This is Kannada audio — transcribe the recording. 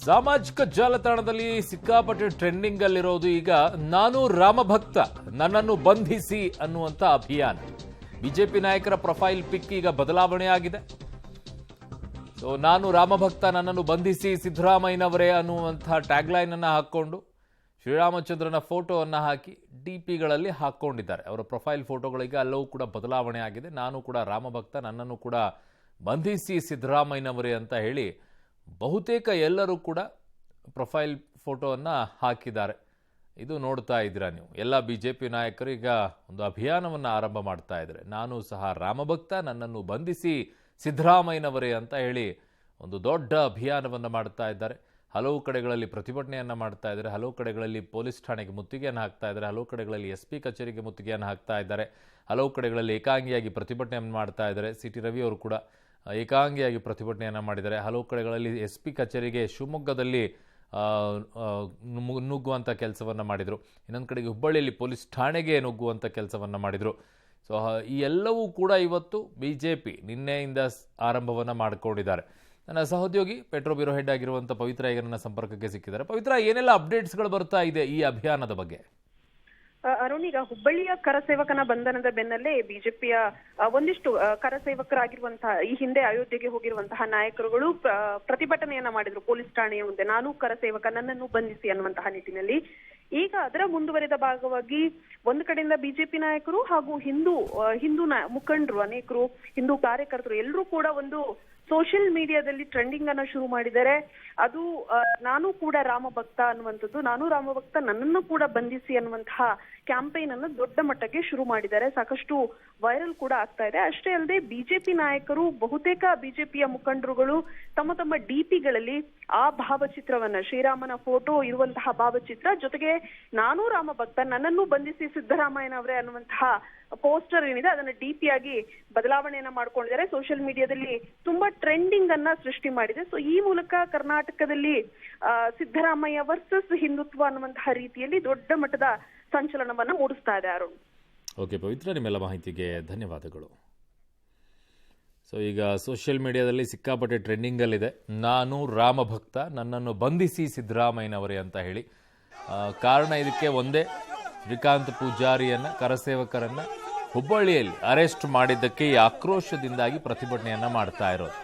ಸಾಮಾಜಿಕ ಜಾಲತಾಣದಲ್ಲಿ ಸಿಕ್ಕಾಪಟ್ಟೆ ಟ್ರೆಂಡಿಂಗ್ ಅಲ್ಲಿರೋದು ಈಗ ನಾನು ರಾಮಭಕ್ತ ನನ್ನನ್ನು ಬಂಧಿಸಿ ಅನ್ನುವಂತ ಅಭಿಯಾನ. ಬಿಜೆಪಿ ನಾಯಕರ ಪ್ರೊಫೈಲ್ ಪಿಕ್ ಈಗ ಬದಲಾವಣೆ ಆಗಿದೆ. ಸೊ ನಾನು ರಾಮಭಕ್ತ ನನ್ನನ್ನು ಬಂಧಿಸಿ ಸಿದ್ದರಾಮಯ್ಯನವರೇ ಅನ್ನುವಂತಹ ಟ್ಯಾಗ್ಲೈನ್ ಅನ್ನು ಹಾಕೊಂಡು ಶ್ರೀರಾಮಚಂದ್ರನ ಫೋಟೋವನ್ನು ಹಾಕಿ ಡಿಪಿಗಳಲ್ಲಿ ಹಾಕೊಂಡಿದ್ದಾರೆ. ಅವರ ಪ್ರೊಫೈಲ್ ಫೋಟೋಗಳಿಗೆ ಎಲ್ಲವೂ ಕೂಡ ಬದಲಾವಣೆ ಆಗಿದೆ. ನಾನು ಕೂಡ ರಾಮಭಕ್ತ ನನ್ನನ್ನು ಕೂಡ ಬಂಧಿಸಿ ಸಿದ್ದರಾಮಯ್ಯನವರೇ ಅಂತ ಹೇಳಿ ಬಹುತೇಕ ಎಲ್ಲರೂ ಕೂಡ ಪ್ರೊಫೈಲ್ ಫೋಟೋವನ್ನು ಹಾಕಿದ್ದಾರೆ. ಇದು ನೋಡ್ತಾ ಇದ್ದೀರಾ ನೀವು. ಎಲ್ಲ ಬಿಜೆಪಿ ನಾಯಕರು ಈಗ ಒಂದು ಅಭಿಯಾನವನ್ನು ಆರಂಭ ಮಾಡ್ತಾ ಇದ್ದಾರೆ. ನಾನು ಸಹ ರಾಮಭಕ್ತ ನನ್ನನ್ನು ಬಂಧಿಸಿ ಸಿದ್ದರಾಮಯ್ಯನವರೇ ಅಂತ ಹೇಳಿ ಒಂದು ದೊಡ್ಡ ಅಭಿಯಾನವನ್ನು ಮಾಡ್ತಾ ಇದ್ದಾರೆ. ಹಲವು ಕಡೆಗಳಲ್ಲಿ ಪ್ರತಿಭಟನೆಯನ್ನು ಮಾಡ್ತಾ ಇದ್ದಾರೆ. ಹಲವು ಕಡೆಗಳಲ್ಲಿ ಪೊಲೀಸ್ ಠಾಣೆಗೆ ಮುತ್ತಿಗೆಯನ್ನು ಹಾಕ್ತಾ ಇದ್ದಾರೆ. ಹಲವು ಕಡೆಗಳಲ್ಲಿ SP ಕಚೇರಿಗೆ ಮುತ್ತಿಗೆಯನ್ನು ಹಾಕ್ತಾ ಇದ್ದಾರೆ. ಹಲವು ಕಡೆಗಳಲ್ಲಿ ಏಕಾಂಗಿಯಾಗಿ ಪ್ರತಿಭಟನೆಯನ್ನು ಮಾಡ್ತಾ ಇದ್ದಾರೆ. CT ರವಿ ಅವರು ಕೂಡ ಏಕಾಂಗಿಯಾಗಿ ಪ್ರತಿಭಟನೆಯನ್ನು ಮಾಡಿದ್ದಾರೆ. ಹಲವು ಕಡೆಗಳಲ್ಲಿ SP ಕಚೇರಿಗೆ ಶಿವಮೊಗ್ಗದಲ್ಲಿ ನುಗ್ಗುವಂಥ ಕೆಲಸವನ್ನು ಮಾಡಿದರು. ಇನ್ನೊಂದು ಕಡೆಗೆ ಹುಬ್ಬಳ್ಳಿಯಲ್ಲಿ ಪೊಲೀಸ್ ಠಾಣೆಗೆ ನುಗ್ಗುವಂಥ ಕೆಲಸವನ್ನು ಮಾಡಿದರು. ಸೊ ಈ ಎಲ್ಲವೂ ಕೂಡ ಇವತ್ತು BJP ನಿನ್ನೆಯಿಂದ ಆರಂಭವನ್ನು ಮಾಡಿಕೊಂಡಿದ್ದಾರೆ. ನನ್ನ ಸಹೋದ್ಯೋಗಿ ಪೆಟ್ರೋ ಬ್ಯೂರೋ ಹೆಡ್ ಆಗಿರುವಂಥ ಪವಿತ್ರ ಈಗ ನನ್ನ ಸಂಪರ್ಕಕ್ಕೆ ಸಿಕ್ಕಿದ್ದಾರೆ. ಪವಿತ್ರ, ಏನೆಲ್ಲ ಅಪ್ಡೇಟ್ಸ್ಗಳು ಬರ್ತಾ ಇದೆ ಈ ಅಭಿಯಾನದ ಬಗ್ಗೆ? ಅರುಣ್, ಈಗ ಹುಬ್ಬಳ್ಳಿಯ ಕರಸೇವಕನ ಬಂಧನದ ಬೆನ್ನಲ್ಲೇ ಬಿಜೆಪಿಯ ಒಂದಿಷ್ಟು ಕರಸೇವಕರಾಗಿರುವಂತಹ ಈ ಹಿಂದೆ ಅಯೋಧ್ಯೆಗೆ ಹೋಗಿರುವಂತಹ ನಾಯಕರುಗಳು ಪ್ರತಿಭಟನೆಯನ್ನ ಮಾಡಿದ್ರು ಪೊಲೀಸ್ ಠಾಣೆಯ ಮುಂದೆ. ನಾನು ಕರಸೇವಕ ನನ್ನನ್ನು ಬಂಧಿಸಿ ಅನ್ನುವಂತಹ ನಿಟ್ಟಿನಲ್ಲಿ. ಈಗ ಅದರ ಮುಂದುವರೆದ ಭಾಗವಾಗಿ ಒಂದು ಕಡೆಯಿಂದ ಬಿಜೆಪಿ ನಾಯಕರು ಹಾಗೂ ಹಿಂದೂ ಮುಖಂಡರು, ಅನೇಕರು ಹಿಂದೂ ಕಾರ್ಯಕರ್ತರು ಎಲ್ಲರೂ ಕೂಡ ಒಂದು ಸೋಷಿಯಲ್ ಮೀಡಿಯಾದಲ್ಲಿ ಟ್ರೆಂಡಿಂಗ್ ಅನ್ನ ಶುರು ಮಾಡಿದ್ದಾರೆ. ಅದು ನಾನು ಕೂಡ ರಾಮಭಕ್ತ ಅನ್ನುವಂಥದ್ದು, ನಾನು ರಾಮಭಕ್ತ ನನ್ನನ್ನು ಕೂಡ ಬಂಧಿಸಿ ಅನ್ನುವಂತಹ ಕ್ಯಾಂಪೇನ್ ಅನ್ನು ದೊಡ್ಡ ಮಟ್ಟಕ್ಕೆ ಶುರು ಮಾಡಿದ್ದಾರೆ. ಸಾಕಷ್ಟು ವೈರಲ್ ಕೂಡ ಆಗ್ತಾ ಇದೆ. ಅಷ್ಟೇ ಅಲ್ಲದೆ ಬಿಜೆಪಿ ನಾಯಕರು, ಬಹುತೇಕ ಬಿಜೆಪಿಯ ಮುಖಂಡರುಗಳು ತಮ್ಮ ತಮ್ಮ DPಗಳಲ್ಲಿ ಆ ಭಾವಚಿತ್ರವನ್ನ, ಶ್ರೀರಾಮನ ಫೋಟೋ ಇರುವಂತಹ ಭಾವಚಿತ್ರ ಜೊತೆಗೆ ನಾನು ರಾಮಭಕ್ತ ನನ್ನನ್ನು ಬಂಧಿಸಿ ಸಿದ್ದರಾಮಯ್ಯನವರೇ ಅನ್ನುವಂತಹ ಪೋಸ್ಟರ್ ಏನಿದೆ ಅದನ್ನ DP ಆಗಿ ಬದಲಾವಣೆಯನ್ನ ಮಾಡ್ಕೊಂಡಿದ್ದಾರೆ. ಸೋಷಿಯಲ್ ಮೀಡಿಯಾದಲ್ಲಿ ತುಂಬಾ ಟ್ರೆಂಡಿಂಗ್ ಅನ್ನ ಸೃಷ್ಟಿ ಮಾಡಿದೆ. ಸೊ ಈ ಮೂಲಕ ಕರ್ನಾಟಕದಲ್ಲಿ ಸಿದ್ದರಾಮಯ್ಯ ವರ್ಸಸ್ ಹಿಂದುತ್ವ ಅನ್ನುವಂತಹ ರೀತಿಯಲ್ಲಿ ದೊಡ್ಡ ಮಟ್ಟದ ಸಂಚಲನವನ್ನ ಮೂಡಿಸ್ತಾ ಇದೆ. ಅರುಣ್, ಓಕೆ ಪವಿತ್ರ, ನಿಮ್ಮೆಲ್ಲ ಮಾಹಿತಿಗೆ ಧನ್ಯವಾದಗಳು. ಸೊ ಈಗ ಸೋಷಿಯಲ್ ಮೀಡಿಯಾದಲ್ಲಿ ಸಿಕ್ಕಾಪಟ್ಟೆ ಟ್ರೆಂಡಿಂಗಲ್ಲಿದೆ ನಾನು ರಾಮಭಕ್ತ ನನ್ನನ್ನು ಬಂಧಿಸಿ ಸಿದ್ದರಾಮಯ್ಯನವರೇ ಅಂತ ಹೇಳಿ. ಕಾರಣ ಇದಕ್ಕೆ ಒಂದೇ, ಶ್ರೀಕಾಂತ್ ಪೂಜಾರಿಯನ್ನು, ಕರಸೇವಕರನ್ನು ಹುಬ್ಬಳ್ಳಿಯಲ್ಲಿ ಅರೆಸ್ಟ್ ಮಾಡಿದ್ದಕ್ಕೆ ಈ ಆಕ್ರೋಶದಿಂದಾಗಿ ಪ್ರತಿಭಟನೆಯನ್ನು ಮಾಡ್ತಾ ಇರೋದು.